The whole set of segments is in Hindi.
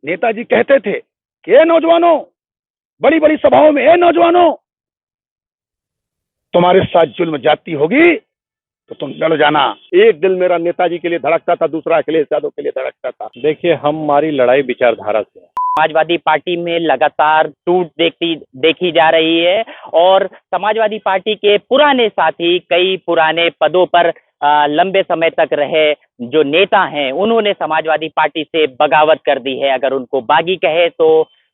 नेताजी कहते थे कि ए नौजवानों, बड़ी बड़ी सभाओं में, ए नौजवानों, तुम्हारे साथ जुल्म जाती होगी तो तुम लड़ जाना। एक दिल मेरा नेताजी के लिए धड़कता था, दूसरा अखिलेश यादव के लिए धड़कता था। देखिए, हमारी लड़ाई विचारधारा से है। समाजवादी पार्टी में लगातार टूट देखी जा रही है और समाजवादी पार्टी के पुराने साथी, कई पुराने पदों पर लंबे समय तक रहे जो नेता हैं, उन्होंने समाजवादी पार्टी से बगावत कर दी है। अगर उनको बागी कहे तो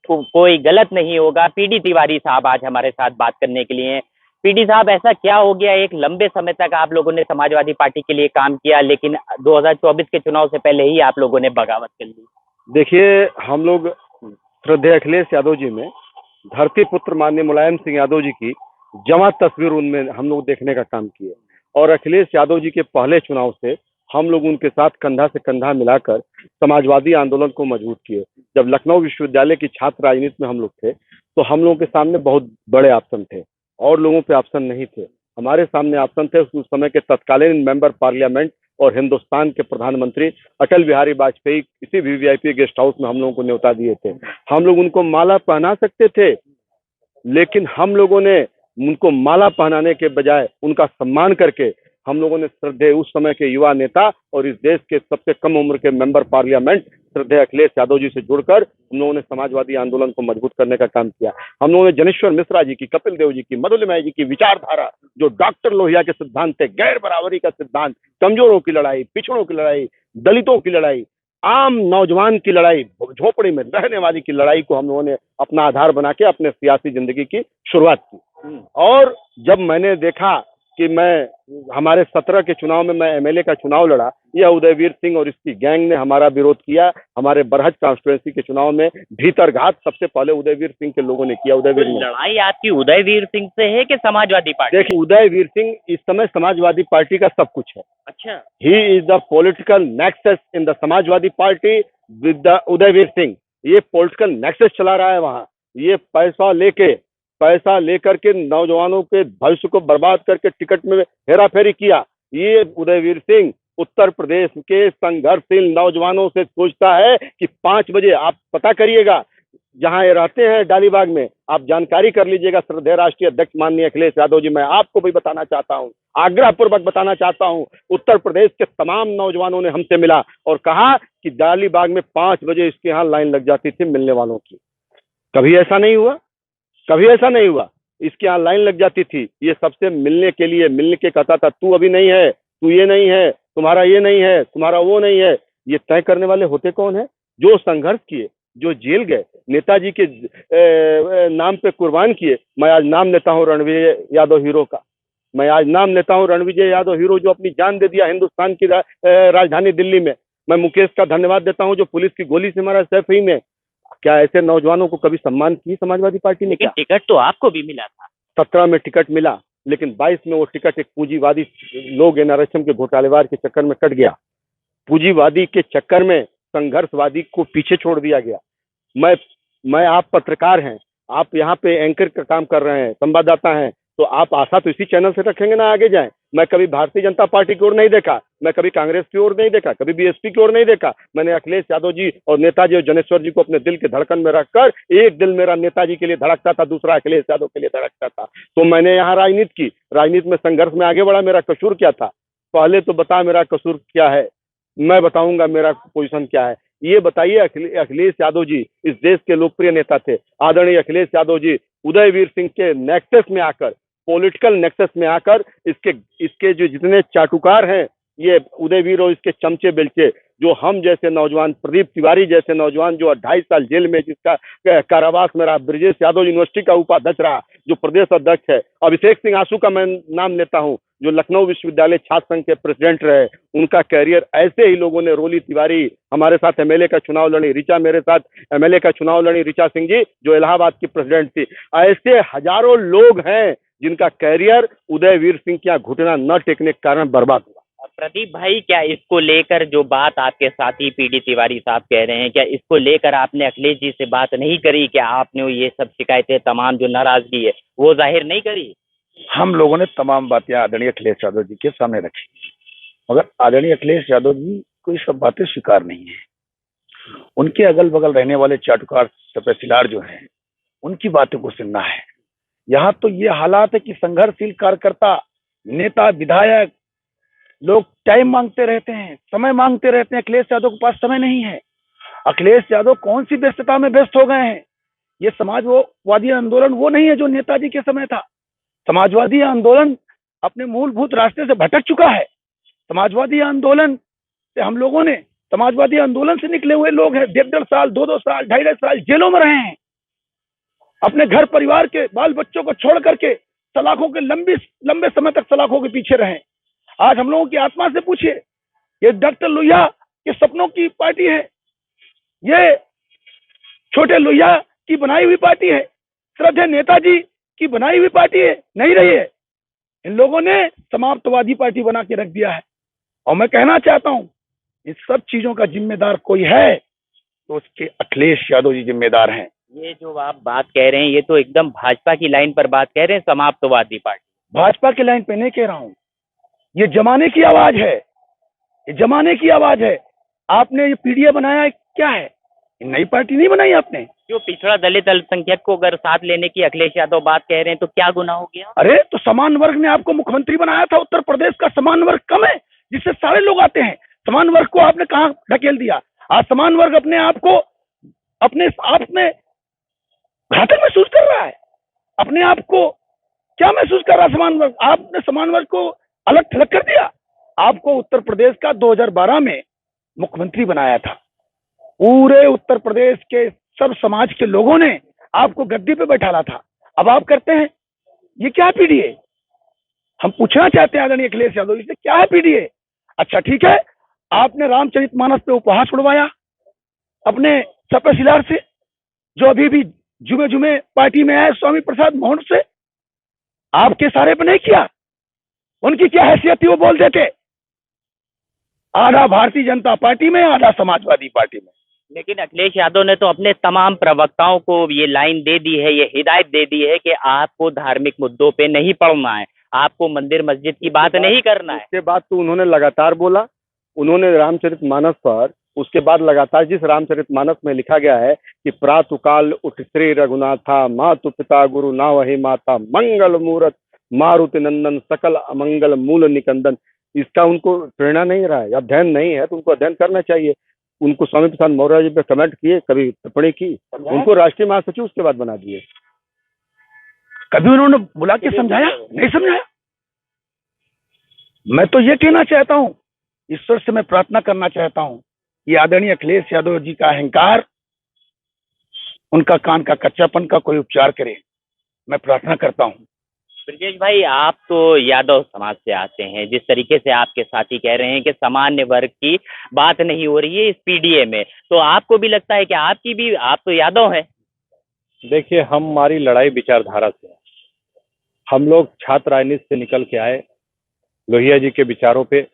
कोई गलत नहीं होगा। पीडी तिवारी साहब आज हमारे साथ बात करने के लिए हैं। पीडी साहब, ऐसा क्या हो गया? एक लंबे समय तक आप लोगों ने समाजवादी पार्टी के लिए काम किया, लेकिन 2024 के चुनाव से पहले ही आप लोगों ने बगावत कर ली। देखिए, हम लोग श्रद्धेय अखिलेश यादव जी में धरती पुत्र माननीय मुलायम सिंह यादव जी की जमा तस्वीर उनमें हम लोग देखने का काम किए और अखिलेश यादव जी के पहले चुनाव से हम लोग उनके साथ कंधा से कंधा मिलाकर समाजवादी आंदोलन को मजबूत किए। जब लखनऊ विश्वविद्यालय की छात्र राजनीति में हम लोग थे तो हम लोगों के सामने बहुत बड़े ऑप्शन थे और लोगों पे ऑप्शन नहीं थे। हमारे सामने ऑप्शन थे उस समय के तत्कालीन मेंबर पार्लियामेंट और हिंदुस्तान के प्रधानमंत्री अटल बिहारी वाजपेयी किसी भी वीआईपी गेस्ट हाउस में हम लोगों को न्योता दिए थे। हम लोग उनको माला पहना सकते थे, लेकिन हम लोगों ने उनको माला पहनाने के बजाय उनका सम्मान करके हम लोगों ने श्रद्धेय उस समय के युवा नेता और इस देश के सबसे कम उम्र के मेंबर पार्लियामेंट श्रद्धेय अखिलेश यादव जी से जुड़कर हम लोगों ने समाजवादी आंदोलन को मजबूत करने का काम किया। हम लोगों ने जनेश्वर मिश्रा जी की, कपिल देव जी की, मधुलिमाई जी की विचारधारा, जो डॉक्टर लोहिया के सिद्धांत थे, गैर बराबरी का सिद्धांत, कमजोरों की लड़ाई, पिछड़ों की लड़ाई, दलितों की लड़ाई, आम नौजवान की लड़ाई, झोपड़ी में रहने वाली की लड़ाई को हम लोगों ने अपना आधार बना के अपने सियासी जिंदगी की शुरुआत की। और जब मैंने देखा कि हमारे 17 के चुनाव में मैं एमएलए का चुनाव लड़ा, यह उदयवीर सिंह और इसकी गैंग ने हमारा विरोध किया। हमारे बरहज कॉन्स्टिट्यूएंसी के चुनाव में भीतरघात सबसे पहले उदयवीर सिंह के लोगों ने किया। उदयवीर लड़ाई आपकी उदयवीर सिंह से है कि समाजवादी पार्टी? देखिए, उदयवीर सिंह इस समय समाजवादी पार्टी का सब कुछ है। अच्छा, he is the political nexus in the Samajwadi party with the Udayveer Singh. ये पॉलिटिकल नेक्सस चला रहा है वहाँ। ये पैसा लेकर के नौजवानों के भविष्य को बर्बाद करके टिकट में हेराफेरी किया। ये उदयवीर सिंह उत्तर प्रदेश के संघर्षशील नौजवानों से पूछता है कि 5 बजे आप पता करिएगा, जहां ये रहते हैं डालीबाग में, आप जानकारी कर लीजिएगा। श्रद्धेय राष्ट्रीय अध्यक्ष माननीय अखिलेश यादव जी, मैं आपको भी बताना चाहता हूं, आग्रह पूर्वक बताना चाहता हूं, उत्तर प्रदेश के तमाम नौजवानों ने हमसे मिला और कहा कि डालीबाग में 5 बजे इसके यहाँ लाइन लग जाती थी मिलने वालों की। कभी ऐसा नहीं हुआ। इसके यहाँ लाइन लग जाती थी। ये सबसे मिलने के कहता था, तू अभी नहीं है, तू ये नहीं है, तुम्हारा ये नहीं है, तुम्हारा वो नहीं है। ये तय करने वाले होते कौन है? जो संघर्ष किए, जो जेल गए, नेताजी के नाम पे कुर्बान किए। मैं आज नाम लेता हूँ रणविजय यादव हीरो का। रणविजय यादव हीरो, जो अपनी जान दे दिया हिंदुस्तान की राजधानी दिल्ली में। मैं मुकेश का धन्यवाद देता हूँ जो पुलिस की गोली से मारा सैफई में। क्या ऐसे नौजवानों को कभी सम्मान की समाजवादी पार्टी ने? क्या टिकट तो आपको भी मिला था? 17 में टिकट मिला, लेकिन 22 में वो टिकट एक पूंजीवादी लोग एनआरएचएम के घोटालेवार के चक्कर में कट गया। पूंजीवादी के चक्कर में संघर्षवादी को पीछे छोड़ दिया गया। मैं आप पत्रकार हैं, आप यहाँ पे एंकर का काम कर रहे हैं, संवाददाता हैं, तो आप आशा तो इसी चैनल से रखेंगे ना आगे जाएं। मैं कभी भारतीय जनता पार्टी की ओर नहीं देखा, मैं कभी कांग्रेस की ओर नहीं देखा, कभी बीएसपी की ओर नहीं देखा। मैंने अखिलेश यादव जी और नेताजी और जनेश्वर जी को अपने दिल के धड़कन में रखकर, एक दिल मेरा नेताजी के लिए धड़कता था, दूसरा अखिलेश यादव के लिए धड़कता था। तो मैंने यहाँ राजनीति में संघर्ष में आगे बढ़ा। मेरा कसूर क्या था? पहले तो बता मेरा कसूर क्या है, मैं बताऊंगा मेरा पोजीशन क्या है। ये बताइए। अखिलेश यादव जी इस देश के लोकप्रिय नेता थे। आदरणीय अखिलेश यादव जी उदयवीर सिंह के नेक्सस में आकर, पॉलिटिकल नेक्सस में आकर, इसके जो जितने चाटुकार हैं, ये उदयवीर और इसके चमचे बेलचे, जो हम जैसे नौजवान, प्रदीप तिवारी जैसे नौजवान जो 2.5 साल जेल में, जिसका कारावास में रहा, ब्रजेश यादव यूनिवर्सिटी का उपाध्यक्ष रहा, जो प्रदेश अध्यक्ष है, अभिषेक सिंह आंसू का मैं नाम लेता हूं, जो लखनऊ विश्वविद्यालय छात्र संघ के प्रेसिडेंट रहे। उनका कैरियर ऐसे ही लोगों ने, रोली तिवारी हमारे साथ एमएलए का चुनाव लड़ी, ऋचा मेरे साथ एमएलए का चुनाव लड़ी, ऋचा सिंह जी जो इलाहाबाद की प्रेसिडेंट थी। ऐसे हजारों लोग हैं जिनका कैरियर उदयवीर सिंह के यहाँ घुटना न टेकने के कारण बर्बाद हुआ। प्रदीप भाई, क्या इसको लेकर जो बात आपके साथी पीडी तिवारी साहब कह रहे हैं, क्या इसको लेकर आपने अखिलेश जी से बात नहीं करी? क्या आपने ये सब शिकायतें, तमाम जो नाराजगी है, वो जाहिर नहीं करी? हम लोगों ने तमाम बातें आदरणीय अखिलेश यादव जी के सामने रखी, मगर आदरणीय अखिलेश यादव जी को ये सब बातें स्वीकार नहीं है। उनके अगल बगल रहने वाले चाटुकार तहसीलदार जो हैं उनकी बातों को सुनना है। यहाँ तो ये हालात है कि संघर्षशील कार्यकर्ता, नेता, विधायक लोग टाइम मांगते रहते हैं, समय मांगते रहते हैं। अखिलेश यादव के पास समय नहीं है। अखिलेश यादव कौन सी व्यस्तता में व्यस्त हो गए हैं। ये समाजवादी आंदोलन वो नहीं है जो नेताजी के समय था। समाजवादी आंदोलन अपने मूलभूत रास्ते से भटक चुका है। समाजवादी आंदोलन से हम लोगों ने, समाजवादी आंदोलन से निकले हुए लोग हैं, 1.5 साल, 2-2 साल, 2.5 साल जेलों में रहे हैं। अपने घर परिवार के बाल बच्चों को छोड़ करके सलाखों के लंबे समय तक सलाखों के पीछे रहे। आज हम लोगों की आत्मा से पूछिए, ये डॉक्टर लोहिया के सपनों की पार्टी है, ये छोटे लोहिया की बनाई हुई पार्टी है, श्रद्धेय नेताजी की बनाई हुई पार्टी है, नहीं रही है। इन लोगों ने समाप्तवादी पार्टी बना के रख दिया है। और मैं कहना चाहता हूं, इस सब चीजों का जिम्मेदार कोई है तो उसके अखिलेश यादव जी जिम्मेदार हैं। ये जो आप बात कह रहे हैं ये तो एकदम भाजपा की लाइन पर बात कह रहे हैं, समाप्तवादी पार्टी। भाजपा की लाइन पे नहीं कह रहा हूं, ये जमाने की आवाज है, ये जमाने की आवाज है। आपने ये पीडीए बनाया है, क्या है? नई पार्टी नहीं बनाई आपने। जो पिछड़ा दलित अल्पसंख्यक को अगर साथ लेने की अखिलेश यादव बात कह रहे हैं तो क्या गुनाह हो गया? अरे तो समान वर्ग ने आपको मुख्यमंत्री बनाया था। उत्तर प्रदेश का समान वर्ग कम है जिससे सारे लोग आते हैं। समान वर्ग को आपने कहां ढकेल दिया? आज समान वर्ग अपने आप को अपने आप में घातक महसूस कर रहा है। अपने आप को क्या महसूस कर रहा है समान वर्ग? आपने समान वर्ग को अलग थलग कर दिया। आपको उत्तर प्रदेश का 2012 में मुख्यमंत्री बनाया था। पूरे उत्तर प्रदेश के सब समाज के लोगों ने आपको गद्दी पे बैठाला था। अब आप करते हैं ये क्या पीडीए? हम पूछना चाहते हैं आदरणीय अखिलेश यादव जी से, क्या है पीडीए? अच्छा ठीक है, आपने रामचरितमानस पे उपहार छुड़वाया अपने तहसीलदार से, जो अभी भी जुमे जुमे पार्टी में है, स्वामी प्रसाद मोहन से। आपके सारे पे नहीं किया। उनकी क्या हैसियत थी वो बोल देते। आधा भारतीय जनता पार्टी में, आधा समाजवादी पार्टी में। लेकिन अखिलेश यादव ने तो अपने तमाम प्रवक्ताओं को ये लाइन दे दी है, ये हिदायत दे दी है कि आपको धार्मिक मुद्दों पे नहीं पढ़ना है, आपको मंदिर मस्जिद की बात नहीं करना है। उसके बाद तो उन्होंने लगातार बोला, उन्होंने रामचरितमानस पर, उसके बाद लगातार जिस रामचरितमानस में लिखा गया है कि प्रातःकाल उठ श्री रघुनाथा, मातु पिता गुरु ना वही माता, मंगल मूरत मारुति नंदन, सकल अमंगल मूल निकंदन, इसका उनको प्रेरणा नहीं रहा है, अध्ययन नहीं है, तो उनको अध्ययन करना चाहिए। उनको स्वामी प्रसाद मौर्य जी पे कमेंट किए, कभी टिप्पणी की, उनको राष्ट्रीय महासचिव उसके बाद बना दिए। कभी उन्होंने बुला के समझाया? नहीं समझाया। मैं तो ये कहना चाहता हूं, ईश्वर से मैं प्रार्थना करना चाहता हूं कि आदरणीय अखिलेश यादव जी का अहंकार, उनका कान का कच्चापन का कोई उपचार करे, मैं प्रार्थना करता हूं। ब्रजेश भाई, आप तो यादव समाज से आते हैं, जिस तरीके से आपके साथी कह रहे हैं कि सामान्य वर्ग की बात नहीं हो रही है इस पीडीए में, तो आपको भी लगता है कि आपकी भी, आप तो यादव हैं। देखिए, हमारी लड़ाई विचारधारा से है। हम लोग छात्र राजनीति से निकल के आए, लोहिया जी के विचारों पे,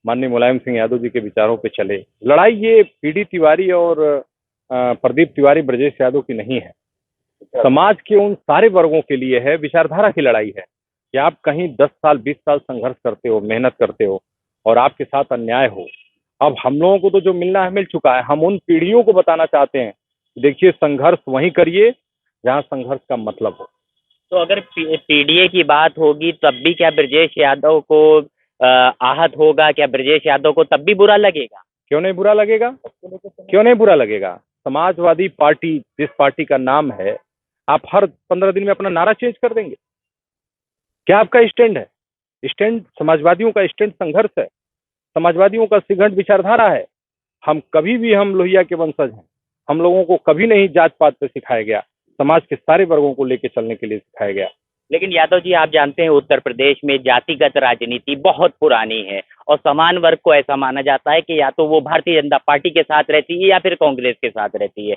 माननीय मुलायम सिंह यादव जी के विचारों पे चले। लड़ाई ये पीडी तिवारी और प्रदीप तिवारी, ब्रजेश यादव की नहीं है, समाज के उन सारे वर्गों के लिए है। विचारधारा की लड़ाई है कि आप कहीं 10 साल 20 साल संघर्ष करते हो, मेहनत करते हो और आपके साथ अन्याय हो। अब हम लोगों को तो जो मिलना है मिल चुका है। हम उन पीढ़ियों को बताना चाहते हैं, देखिए संघर्ष वहीं करिए जहां संघर्ष का मतलब हो। तो अगर पीडीए की बात होगी तब भी क्या ब्रजेश यादव को आहत होगा? क्या ब्रजेश यादव को तब भी बुरा लगेगा? क्यों नहीं बुरा लगेगा? क्यों नहीं बुरा लगेगा? समाजवादी पार्टी जिस पार्टी का नाम है, आप हर 15 दिन में अपना नारा चेंज कर देंगे? क्या आपका स्टैंड है? स्टैंड समाजवादियों का स्टैंड संघर्ष है, समाजवादियों का सिगंध विचारधारा है। हम कभी भी, हम लोहिया के वंशज हैं, हम लोगों को कभी नहीं जात पात पे सिखाया गया, समाज के सारे वर्गों को लेकर चलने के लिए सिखाया गया। लेकिन यादव जी, आप जानते हैं उत्तर प्रदेश में जातिगत राजनीति बहुत पुरानी है और समान वर्ग को ऐसा माना जाता है कि या तो वो भारतीय जनता पार्टी के साथ रहती है या फिर कांग्रेस के साथ रहती है।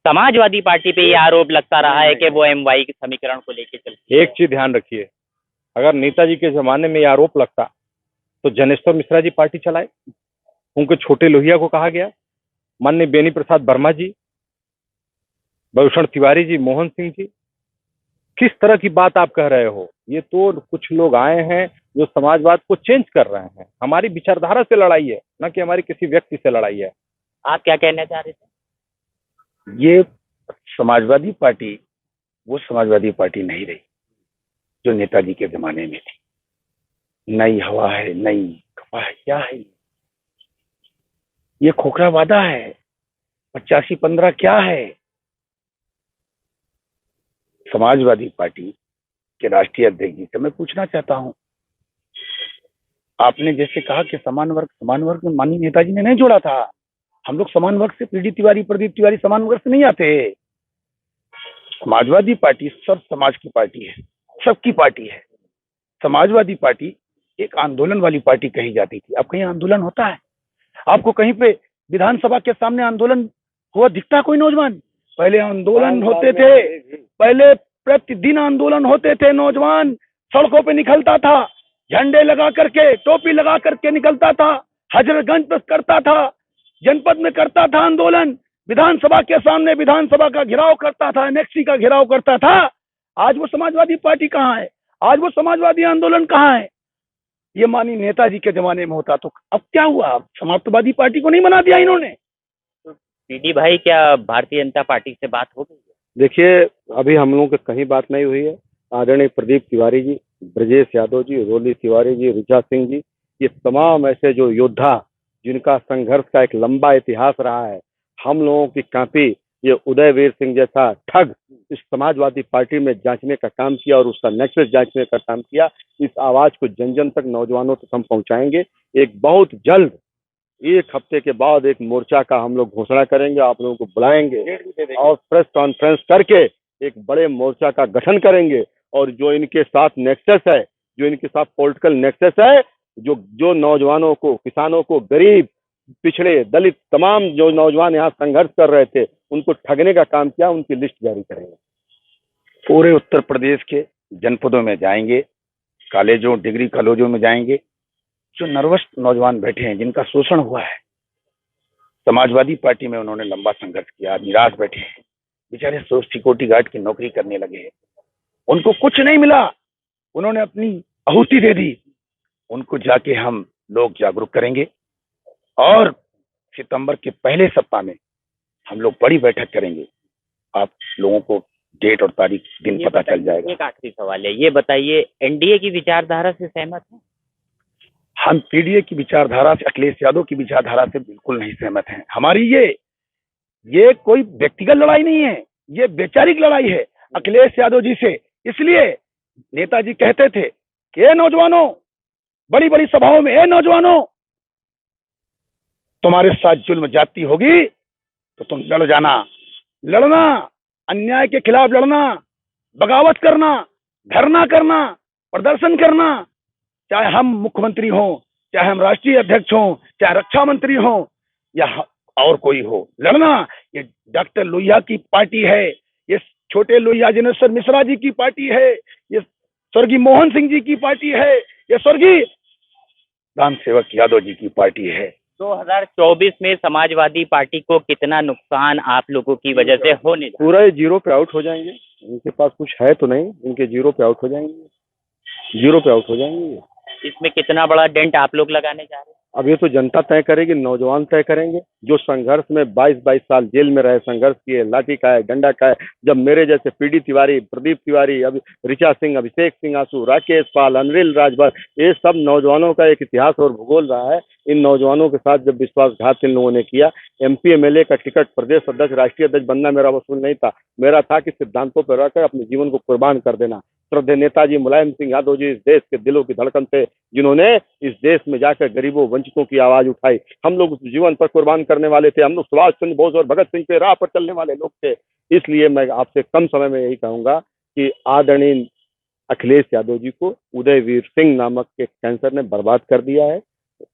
समाजवादी पार्टी पे ये आरोप लगता रहा है कि वो एमवाई के समीकरण को लेकर चलती है। एक चीज ध्यान रखिए, अगर नेताजी के जमाने में ये आरोप लगता तो जनेश्वर मिश्रा जी पार्टी चलाए, उनके छोटे लोहिया को कहा गया, माननीय बेनी प्रसाद वर्मा जी, भूषण तिवारी जी, मोहन सिंह जी, किस तरह की बात आप कह रहे हो? ये तो कुछ लोग आए हैं जो समाजवाद को चेंज कर रहे हैं। हमारी विचारधारा से लड़ाई है, न कि हमारी किसी व्यक्ति से लड़ाई है। आप क्या कहना चाह रहे थे? ये समाजवादी पार्टी वो समाजवादी पार्टी नहीं रही जो नेताजी के जमाने में थी। नई हवा है, नई खपा है, क्या है ये खोखला वादा है। 85-15 क्या है? समाजवादी पार्टी के राष्ट्रीय अध्यक्ष जी से मैं पूछना चाहता हूं, आपने जैसे कहा कि समान वर्ग में माननीय नेताजी ने नहीं जोड़ा था। हम लोग समान वर्ग से पीडी तिवारी, प्रदीप तिवारी समान वर्ग से नहीं आते। समाजवादी पार्टी सब समाज की पार्टी है, सबकी पार्टी है। समाजवादी पार्टी एक आंदोलन वाली पार्टी कही जाती थी। अब कहीं आंदोलन होता है? आपको कहीं पे विधानसभा के सामने आंदोलन हुआ दिखता कोई नौजवान? पहले आंदोलन होते थे, पहले प्रतिदिन आंदोलन होते थे। नौजवान सड़कों पे निकलता था, झंडे लगा करके, टोपी लगा करके निकलता था, हजरतगंज पे करता था, जनपद में करता था आंदोलन, विधानसभा के सामने विधानसभा का घेराव करता था, एनेक्सी का घेराव करता था। आज वो समाजवादी पार्टी कहाँ है? आज वो समाजवादी आंदोलन कहाँ है? ये माननीय नेताजी के जमाने में होता तो अब क्या हुआ? समाजवादी पार्टी को नहीं बना दिया इन्होंने। पीडी भाई, क्या भारतीय जनता पार्टी से बात हो गई है? देखिए, अभी हम लोगों की कहीं बात नहीं हुई है। आदरणीय प्रदीप तिवारी जी, ब्रजेश यादव जी, रोली तिवारी जी, ऋचा सिंह जी, ये तमाम ऐसे जो योद्धा जिनका संघर्ष का एक लंबा इतिहास रहा है, हम लोगों की कापी ये उदयवीर सिंह जैसा ठग इस समाजवादी पार्टी में जांचने का काम किया और उसका नेक्सस जांचने का काम किया। इस आवाज को जन जन तक, नौजवानों तक हम पहुंचाएंगे। एक बहुत जल्द, एक हफ्ते के बाद एक मोर्चा का हम लोग घोषणा करेंगे, आप लोगों को बुलाएंगे और प्रेस कॉन्फ्रेंस करके एक बड़े मोर्चा का गठन करेंगे। और जो इनके साथ नेक्सस है, जो इनके साथ पॉलिटिकल नेक्सस है, जो जो नौजवानों को, किसानों को, गरीब, पिछड़े, दलित, तमाम जो नौजवान यहाँ संघर्ष कर रहे थे उनको ठगने का काम किया, उनकी लिस्ट जारी करेंगे। पूरे उत्तर प्रदेश के जनपदों में जाएंगे, कॉलेजों, डिग्री कॉलेजों में जाएंगे। जो नर्वस नौजवान बैठे हैं, जिनका शोषण हुआ है, समाजवादी पार्टी में उन्होंने लंबा संघर्ष किया, निराश बैठे हैं, बेचारे सिक्योरिटी गार्ड की नौकरी करने लगे, उनको कुछ नहीं मिला, उन्होंने अपनी आहुति दे दी। उनको जाके हम लोग जागरूक करेंगे और सितंबर के पहले सप्ताह में हम लोग बड़ी बैठक करेंगे। आप लोगों को डेट और तारीख, दिन पता चल जाएगा। एक आखिरी सवाल है, ये बताइए, एनडीए की विचारधारा से सहमत हैं? हम पीडीए की विचारधारा से, अखिलेश यादव की विचारधारा से बिल्कुल नहीं सहमत हैं। हमारी ये कोई व्यक्तिगत लड़ाई नहीं है, ये वैचारिक लड़ाई है अखिलेश यादव जी से। इसलिए नेताजी कहते थे कि ए नौजवानों, बड़ी बड़ी सभाओं में, ए नौजवानों, तुम्हारे साथ जुल्म जाती होगी तो तुम लड़ जाना। लड़ना, अन्याय के खिलाफ लड़ना, बगावत करना, धरना करना, प्रदर्शन करना, चाहे हम मुख्यमंत्री हों, चाहे हम राष्ट्रीय अध्यक्ष हों, चाहे रक्षा मंत्री हों या और कोई हो, लड़ना। ये डॉक्टर लोहिया की पार्टी है, ये छोटे लोहिया जनेश्वर मिश्रा जी की पार्टी है, ये स्वर्गीय मोहन सिंह जी की पार्टी है, ये स्वर्गीय राम सेवक यादव जी की पार्टी है। 2024 में समाजवादी पार्टी को कितना नुकसान आप लोगों की वजह से होने जा रहा है? पूरा जीरो पे आउट हो जाएंगे। इनके पास कुछ है तो नहीं, इनके जीरो पे आउट हो जाएंगे, जीरो पे आउट हो जाएंगे। इसमें कितना बड़ा डेंट आप लोग लगाने जा रहे हैं? अब ये तो जनता तय करेगी, नौजवान तय करेंगे। जो संघर्ष में 22-22 साल जेल में रहे, संघर्ष किए, लाठी खाए, डंडा खाए, जब मेरे जैसे पीडी तिवारी, प्रदीप तिवारी, अभी ऋचा सिंह, अभिषेक सिंह आसू, राकेश पाल, अनिल राजभर, ये सब नौजवानों का एक इतिहास और भूगोल रहा है। इन नौजवानों के साथ जब विश्वासघात इन लोगों ने किया, एमपी एमएलए का टिकट, प्रदेश अध्यक्ष, राष्ट्रीय अध्यक्ष बनना मेरा वसूल नहीं था। मेरा था कि सिद्धांतों पर रहकर अपने जीवन को कुर्बान कर देना। श्रद्धेय नेताजी मुलायम सिंह यादव जी इस देश के दिलों की धड़कन थे, जिन्होंने इस देश में जाकर गरीबों, वंचितों की आवाज उठाई। हम लोग उस जीवन पर कुर्बान करने वाले थे। हम लोग सुभाष चंद्र बोस और भगत सिंह के राह पर चलने वाले लोग थे। इसलिए मैं आपसे कम समय में यही कहूंगा कि आदरणीय अखिलेश यादव जी को उदयवीर सिंह नामक के कैंसर ने बर्बाद कर दिया है,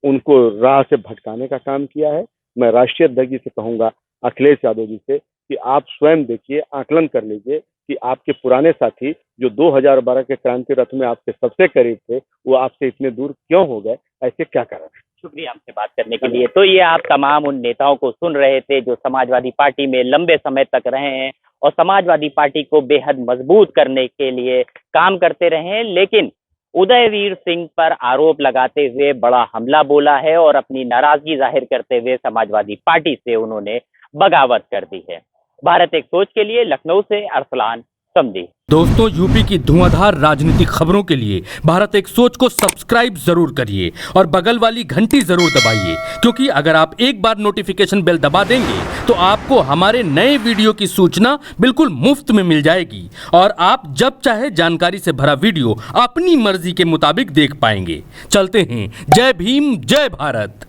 उनको राह से भटकाने का काम किया है। मैं राष्ट्रीय अध्यक्ष जी से कहूंगा, अखिलेश यादव जी से, कि आप स्वयं देखिए, आकलन कर लीजिए कि आपके पुराने साथी जो 2012 के क्रांति रथ में आपके सबसे करीब थे, वो आपसे इतने दूर क्यों हो गए? ऐसे क्या कारण है? शुक्रिया हमसे बात करने के लिए। तो ये आप तमाम उन नेताओं को सुन रहे थे जो समाजवादी पार्टी में लंबे समय तक रहे हैं और समाजवादी पार्टी को बेहद मजबूत करने के लिए काम करते रहे हैं, लेकिन उदयवीर सिंह पर आरोप लगाते हुए बड़ा हमला बोला है और अपनी नाराजगी जाहिर करते हुए समाजवादी पार्टी से उन्होंने बगावत कर दी है। भारत एक सोच के लिए लखनऊ से अरसलान समदी। दोस्तों, यूपी की धुआंधार राजनीतिक खबरों के लिए भारत एक सोच को सब्सक्राइब जरूर करिए और बगल वाली घंटी जरूर दबाइए, क्योंकि अगर आप एक बार नोटिफिकेशन बेल दबा देंगे तो आपको हमारे नए वीडियो की सूचना बिल्कुल मुफ्त में मिल जाएगी और आप जब चाहे जानकारी से भरा वीडियो अपनी मर्जी के मुताबिक देख पाएंगे। चलते हैं। जय भीम, जय भारत।